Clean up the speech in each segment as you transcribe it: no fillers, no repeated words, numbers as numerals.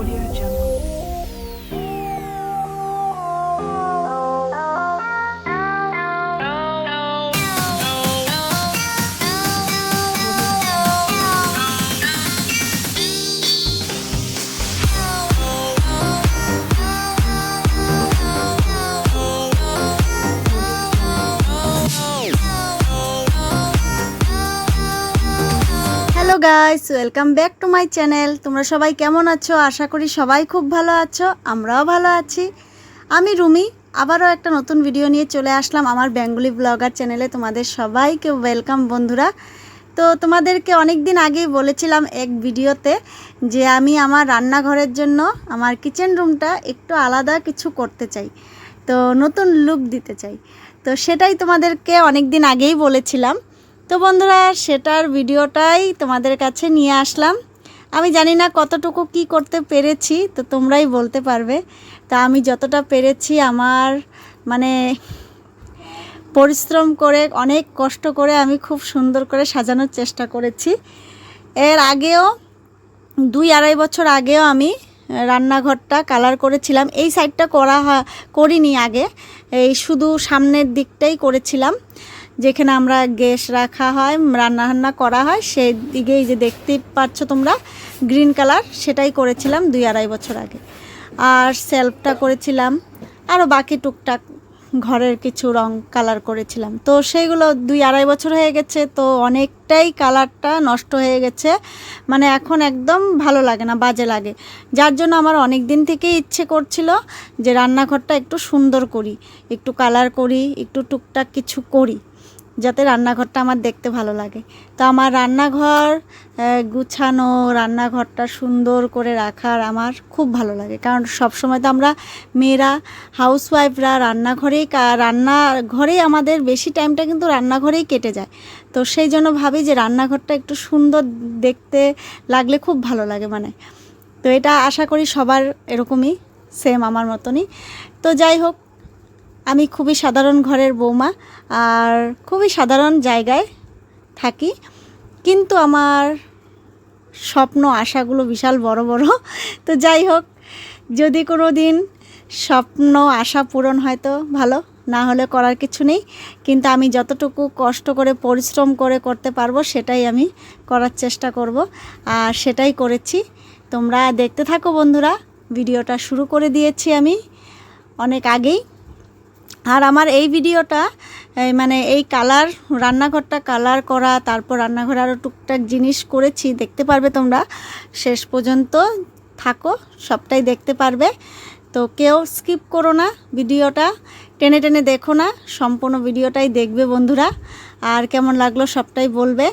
Audio Jungle. Hello guys, welcome back to my channel. তোমরা সবাই কেমন আছো? আশা করি সবাই খুব ভালো আছো, আমরাও ভালো আছি। আমি রুমি, আবারও একটা নতুন ভিডিও নিয়ে চলে আসলাম আমার বেঙ্গলি ব্লগার চ্যানেলে। তোমাদের সবাইকে ওয়েলকাম বন্ধুরা। তো তোমাদেরকে অনেক দিন আগেই বলেছিলাম এক ভিডিওতে যে আমি আমার রান্নাঘরের জন্য আমার কিচেন রুমটা একটু আলাদা কিছু করতে চাই, তো নতুন লুক দিতে চাই। তো সেটাই তোমাদেরকে অনেক দিন আগেই বলেছিলাম। তো বন্ধুরা, সেটার ভিডিওটাই তোমাদের কাছে নিয়ে আসলাম। আমি জানি না কতটুকু কি করতে পেরেছি, তো তোমরাই বলতে পারবে। তা আমি যতটা পেরেছি আমার পরিশ্রম করে, অনেক কষ্ট করে আমি খুব সুন্দর করে সাজানোর চেষ্টা করেছি। এর আগেও 2-2.5 বছর আগেও আমি রান্নাঘরটা কালার করেছিলাম। এই সাইডটা করিনি আগে, এই শুধু সামনের দিকটাই করেছিলাম, যেখানে আমরা গ্যাস রাখা হয়, রান্না করা হয়, সেই দিকেই যে দেখতে পাচ্ছ তোমরা গ্রিন কালার, সেটাই করেছিলাম 2-2.5 বছর আগে। আর সেলফটা করেছিলাম, আরও বাকি টুকটাক ঘরের কিছু রং কালার করেছিলাম। তো সেইগুলো 2-2.5 বছর হয়ে গেছে, তো অনেকটাই কালারটা নষ্ট হয়ে গেছে, এখন একদম ভালো লাগে না, বাজে লাগে। যার জন্য আমার অনেক দিন থেকেই ইচ্ছে করছিল যে রান্নাঘরটা একটু সুন্দর করি, একটু কালার করি, একটু টুকটাক কিছু করি, যাতে রান্নাঘরটা আমার দেখতে ভালো লাগে। তো আমার রান্নাঘর গুছানো, রান্নাঘরটা সুন্দর করে রাখার আমার খুব ভালো লাগে, কারণ সবসময় তো আমরা মেয়েরা হাউসওয়াইফরা রান্নাঘরেই আমাদের বেশি টাইমটা কিন্তু রান্নাঘরেই কেটে যায়। তো সেই জন্য ভাবি যে রান্নাঘরটা একটু সুন্দর দেখতে লাগলে খুব ভালো লাগে। তো এটা আশা করি সবার এরকমই, সেম আমার মতনই। তো যাই হোক, আমি খুবই সাধারণ ঘরের বৌমা, আর খুবই সাধারণ জায়গায় থাকি, কিন্তু আমার স্বপ্ন আশাগুলো বিশাল বড় বড়। তো যাই হোক, যদি কোনো দিন স্বপ্ন আশা পূরণ হয় তো ভালো, না হলে করার কিছু নেই। কিন্তু আমি যতটুকু কষ্ট করে পরিশ্রম করে করতে পারবো সেটাই আমি করার চেষ্টা করব, আর সেটাই করেছি। তোমরা দেখতে থাকো বন্ধুরা, ভিডিওটা শুরু করে দিয়েছি আমি অনেক আগেই। আর আমার এই ভিডিওটা এই রান্নাঘরটা কালার করা, তারপর রান্নাঘরে আরও টুকটাক জিনিস করেছি, দেখতে পারবে তোমরা। শেষ পর্যন্ত থাকো, সবটাই দেখতে পারবে। তো কেউ স্কিপ করো না, ভিডিওটা টেনে টেনে দেখো না, সম্পূর্ণ ভিডিওটাই দেখবে বন্ধুরা। আর কেমন লাগলো সবটাই বলবে।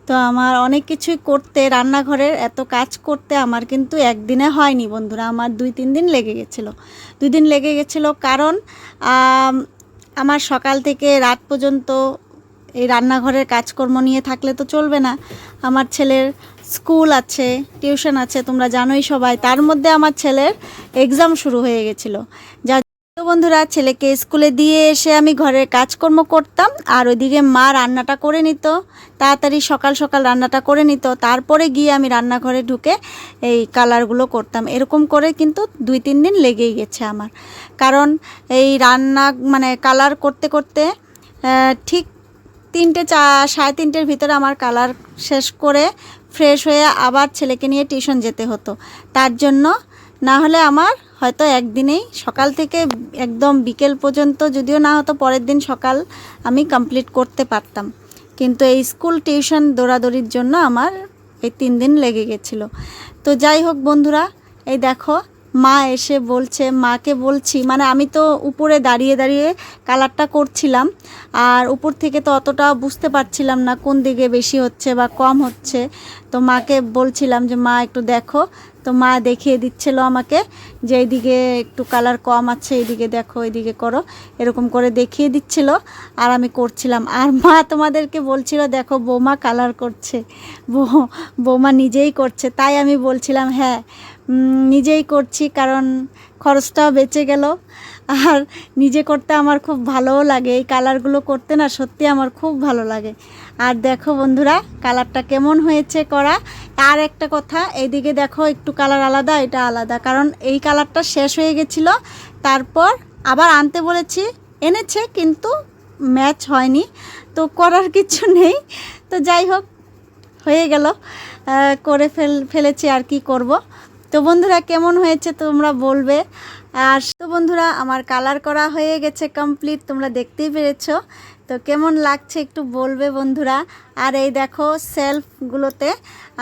তো আমার অনেক কিছুই করতে, রান্নাঘরের এত কাজ করতে আমার কিন্তু একদিনে হয়নি বন্ধুরা, আমার 2-3 দিন লেগে গেছিলো। 2 দিন লেগে গেছিলো, কারণ আমার সকাল থেকে রাত পর্যন্ত এই রান্নাঘরের কাজকর্ম নিয়ে থাকলে তো চলবে না। আমার ছেলের স্কুল আছে, টিউশন আছে, তোমরা জানোই সবাই। তার মধ্যে আমার ছেলের এক্সাম শুরু হয়ে গেছিলো। তো বন্ধুরা, ছেলেকে স্কুলে দিয়ে এসে আমি ঘরের কাজকর্ম করতাম, আর ওইদিকে মা রান্নাটা করে নিত, তাড়াতাড়ি সকাল সকাল রান্নাটা করে নিত, তারপরে গিয়ে আমি রান্নাঘরে ঢুকে এই কালারগুলো করতাম। এরকম করে কিন্তু 2-3 দিন লেগেই গেছে আমার, কারণ এই কালার করতে করতে ঠিক 3-3:30 ভিতরে আমার কালার শেষ করে ফ্রেশ হয়ে আবার ছেলেকে নিয়ে টিউশন যেতে হতো। তার জন্য না হলে আমার হয়তো একদিনেই সকাল থেকে একদম বিকেল পর্যন্ত, যদিও না হতো পরের দিন সকাল, আমি কমপ্লিট করতে পারতাম। কিন্তু এই স্কুল টিউশন দৌড়াদৌড়ির জন্য আমার এই 3 দিন লেগে গেছিলো। তো যাই হোক বন্ধুরা, এই দেখো মা এসে বলছে, মাকে বলছি, আমি তো উপরে দাঁড়িয়ে দাঁড়িয়ে কালারটা করছিলাম, আর উপর থেকে তো অতটা বুঝতে পারছিলাম না কোন দিকে বেশি হচ্ছে বা কম হচ্ছে। তো মাকে বলছিলাম যে মা একটু দেখো। তো মা দেখিয়ে দিচ্ছিল আমাকে যে এইদিকে একটু কালার কম আছে, এইদিকে দেখো, এইদিকে করো, এরকম করে দেখিয়ে দিচ্ছিল, আর আমি করছিলাম। আর মা তোমাদেরকে বলছিল দেখো বৌমা কালার করছে, বৌমা নিজেই করছে। তাই আমি বলছিলাম হ্যাঁ নিজেই করছি, কারণ খরচটাও বেঁচে গেল। আর নিজে করতে আমার খুব ভালোও লাগে, এই কালারগুলো করতে না সত্যি আমার খুব ভালো লাগে। আর দেখো বন্ধুরা কালারটা কেমন হয়েছে করা। আর একটা কথা, এইদিকে দেখো একটু কালার আলাদা, এটা আলাদা, কারণ এই কালারটা শেষ হয়ে গেছিলো, তারপর আবার আনতে বলেছি, এনেছে কিন্তু ম্যাচ হয়নি, তো করার কিছু নেই। তো যাই হোক, হয়ে গেল, করে ফেলেছি, আর কি করব। তো বন্ধুরা কেমন হয়েছে তোমরা বলবে। আর তো বন্ধুরা আমার কালার করা হয়ে গেছে কমপ্লিট, তোমরা দেখতেই পেরেছো। তো কেমন লাগছে একটু বলবে বন্ধুরা। আর এই দেখো সেলফগুলোতে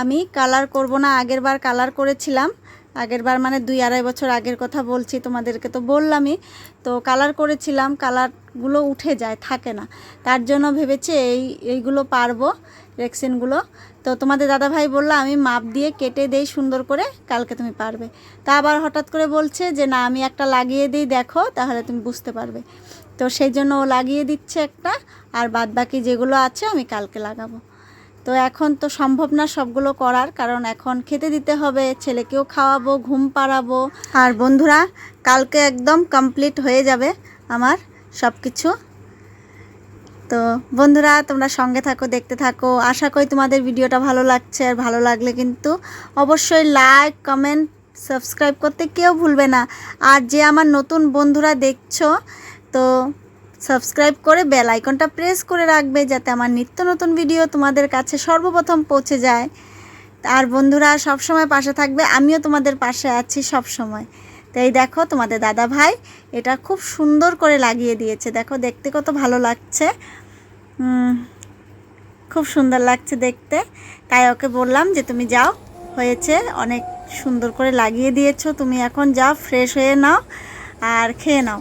আমি কালার করব না, আগেরবার কালার করেছিলাম, আগেরবার মানে 2-2.5 বছর আগের কথা বলছি, তোমাদেরকে তো বললামই। তো কালার করেছিলাম, কালারগুলো উঠে যায়, থাকে না, তার জন্য ভেবেছি এইগুলো পারবো রেক্সিনগুলো। তো তোমাদের দাদাভাই বললো আমি মাপ দিয়ে কেটে দেই সুন্দর করে, কালকে তুমি পারবে। তা আবার হঠাৎ করে বলছে যে না আমি একটা লাগিয়ে দিই, দেখো তাহলে তুমি বুঝতে পারবে। তো সেই জন্য ও লাগিয়ে দিচ্ছে একটা, আর বাদ বাকি যেগুলো আছে আমি কালকে লাগাবো। তো এখন তো সম্ভব না সবগুলো করার, কারণ এখন খেতে দিতে হবে, ছেলেকেও খাওয়াবো, ঘুম পাড়াবো। আর বন্ধুরা কালকে একদম কমপ্লিট হয়ে যাবে আমার সব কিছু। তো বন্ধুরা তোমরা সঙ্গে থাকো, দেখতে থাকো, আশা করি তোমাদের ভিডিওটা ভালো লাগছে। আর ভালো লাগলে কিন্তু অবশ্যই লাইক, কমেন্ট, সাবস্ক্রাইব করতে কেউ ভুলবে না। আর যে আমার নতুন বন্ধুরা দেখছো, তো সাবস্ক্রাইব করে বেল আইকনটা প্রেস করে রাখবে, যাতে আমার নিত্য নতুন ভিডিও তোমাদের কাছে সর্বপ্রথম পৌঁছে যায়। আর বন্ধুরা সব সময় পাশে থাকবে, আমিও তোমাদের পাশে আছি সব সময়। তো এই দেখো তোমাদের দাদা ভাই এটা খুব সুন্দর করে লাগিয়ে দিয়েছে, দেখো দেখতে কত ভালো লাগছে, খুব সুন্দর লাগছে দেখতে। তাই ওকে বললাম যে তুমি যাও, হয়েছে, অনেক সুন্দর করে লাগিয়ে দিয়েছো, তুমি এখন যাও ফ্রেশ হয়ে নাও আর খেয়ে নাও।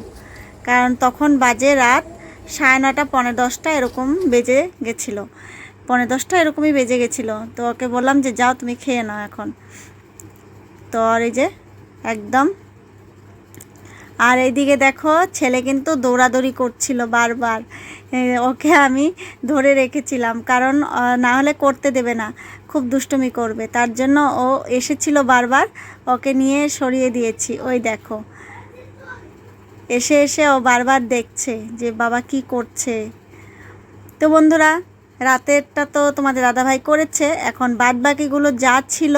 কারণ তখন বাজে রাত 9:30, 9:45 এরকম বেজে গেছিলো, 9:45 এরকমই বেজে গেছিলো। তো ওকে বললাম যে যাও তুমি খেয়ে নাও এখন। তো আর এই যে একদম। আর এইদিকে দেখো ছেলে কিন্তু দৌড়াদৌড়ি করছিল বারবার, ওকে আমি ধরে রেখেছিলাম, কারণ না হলে করতে দেবে না, খুব দুষ্টুমি করবে, তার জন্য ও এসেছিল বারবার, ওকে নিয়ে সরিয়ে দিয়েছি। ওই দেখো এসে এসে ও বারবার দেখছে যে বাবা কি করছে। তো বন্ধুরা রাতেরটা তো তোমাদের দাদাভাই করেছে, এখন বাদ বাকিগুলো যা ছিল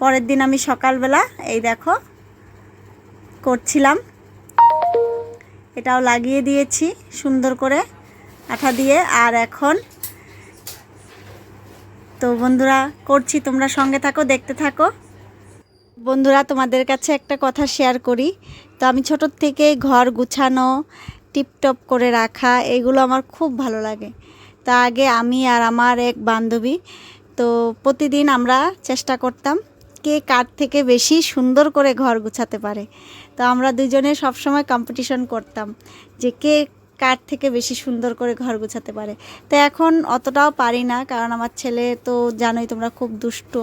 পরের দিন আমি সকালবেলা এই দেখো করছিলাম, এটাও লাগিয়ে দিয়েছি সুন্দর করে আঠা দিয়ে। আর এখন তো বন্ধুরা করছি, তোমরা সঙ্গে থাকো, দেখতে থাকো। বন্ধুরা তোমাদের কাছে একটা কথা শেয়ার করি। তো আমি ছোটোর থেকে ঘর গুছানো, টিপটপ করে রাখা, এগুলো আমার খুব ভালো লাগে। তা আগে আমি আর আমার এক বান্ধবী, তো প্রতিদিন আমরা চেষ্টা করতাম কে কার থেকে বেশি সুন্দর করে ঘর গুছাতে পারে। তো আমরা দুজনে সবসময় কম্পিটিশন করতাম যে কে কার থেকে বেশি সুন্দর করে ঘর গুছাতে পারে। তো এখন অতটাও পারি না, কারণ আমার ছেলে তো জানোই তোমরা খুব দুষ্ট,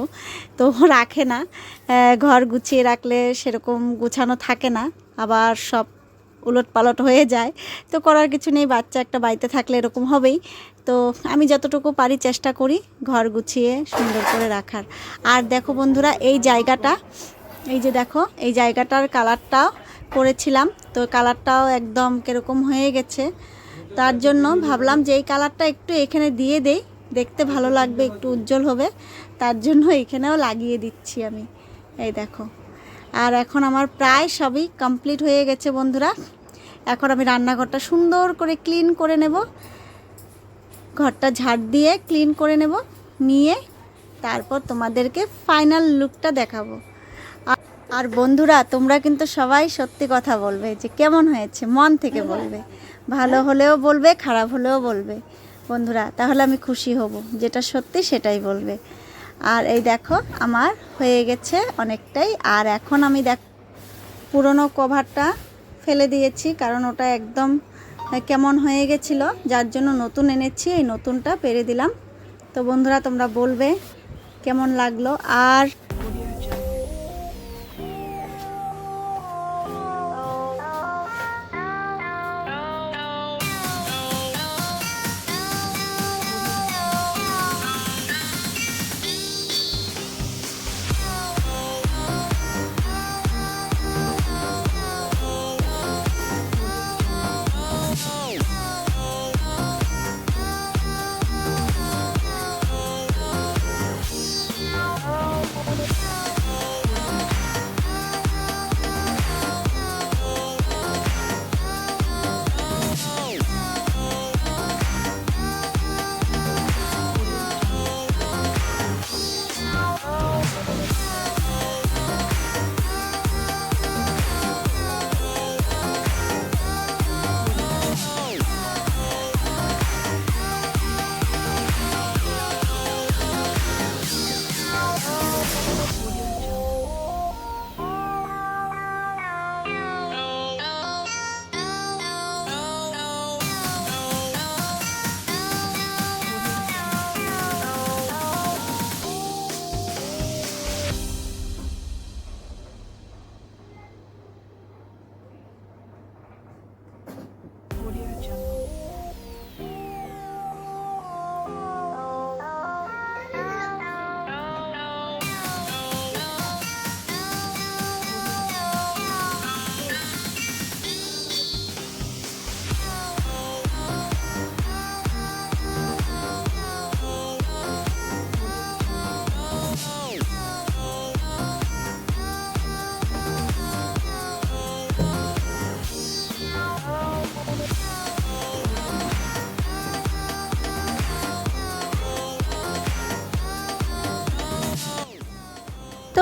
তো রাখে না, ঘর গুছিয়ে রাখলে সেরকম গুছানো থাকে না, আবার সব উলট পালট হয়ে যায়। তো করার কিছু নেই, বাচ্চা একটা বাড়িতে থাকলে এরকম হবেই। তো আমি যতটুকু পারি চেষ্টা করি ঘর গুছিয়ে সুন্দর করে রাখার। আর দেখো বন্ধুরা এই জায়গাটা, এই যে দেখো এই জায়গাটার কালারটাও করেছিলাম, তো কালারটাও একদম কীরকম হয়ে গেছে, তার জন্য ভাবলাম যে এই কালারটা একটু এখানে দিয়ে দেই, দেখতে ভালো লাগবে, একটু উজ্জ্বল হবে, তার জন্য এখানেও লাগিয়ে দিচ্ছি আমি। এই দেখো। আর এখন আমার প্রায় সবই কমপ্লিট হয়ে গেছে বন্ধুরা। এখন আমি রান্নাঘরটা সুন্দর করে ক্লিন করে নেব, ঘরটা ঝাড় দিয়ে ক্লিন করে নেব, নিয়ে তারপর তোমাদেরকে ফাইনাল লুকটা দেখাবো। আর বন্ধুরা তোমরা কিন্তু সবাই সত্যি কথা বলবে যে কেমন হয়েছে, মন থেকে বলবে, ভালো হলেও বলবে, খারাপ হলেও বলবে বন্ধুরা, তাহলে আমি খুশি হব, যেটা সত্যি সেটাই বলবে। আর এই দেখো আমার হয়ে গেছে অনেকটাই। আর এখন আমি পুরনো কভারটা ফেলে দিয়েছি, কারণ ওটা একদম কেমন হয়ে গেছিলো, যার জন্য নতুন এনেছি, এই নতুনটা পেরে দিলাম। তো বন্ধুরা তোমরা বলবে কেমন লাগলো। আর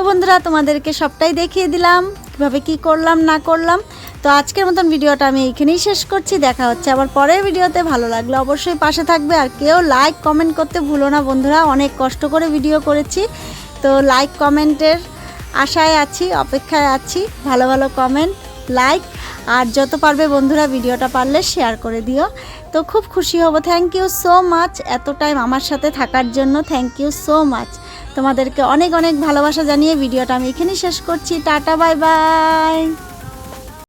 বন্ধুরা তোমাদেরকে সবটাই দেখিয়ে দিলাম কীভাবে কী করলাম না করলাম। তো আজকের মতন ভিডিওটা আমি এখানেই শেষ করছি। দেখা হচ্ছে আবার পরের ভিডিওতে। ভালো লাগলে অবশ্যই পাশে থাকবে, আর কেউ লাইক কমেন্ট করতে ভুলো না বন্ধুরা। অনেক কষ্ট করে ভিডিও করেছি, তো লাইক কমেন্টের আশায় আছি, অপেক্ষায় আছি। ভালো ভালো কমেন্ট, লাইক, আর যত পারবে বন্ধুরা ভিডিওটা পারলে শেয়ার করে দিও, তো খুব খুশি হব। থ্যাংক ইউ সো মাচ এত টাইম আমার সাথে থাকার জন্য। Thank you so much. তোমাদেরকে অনেক অনেক ভালোবাসা জানিয়ে ভিডিওটা আমি এখানেই শেষ করছি। Tata, bye bye.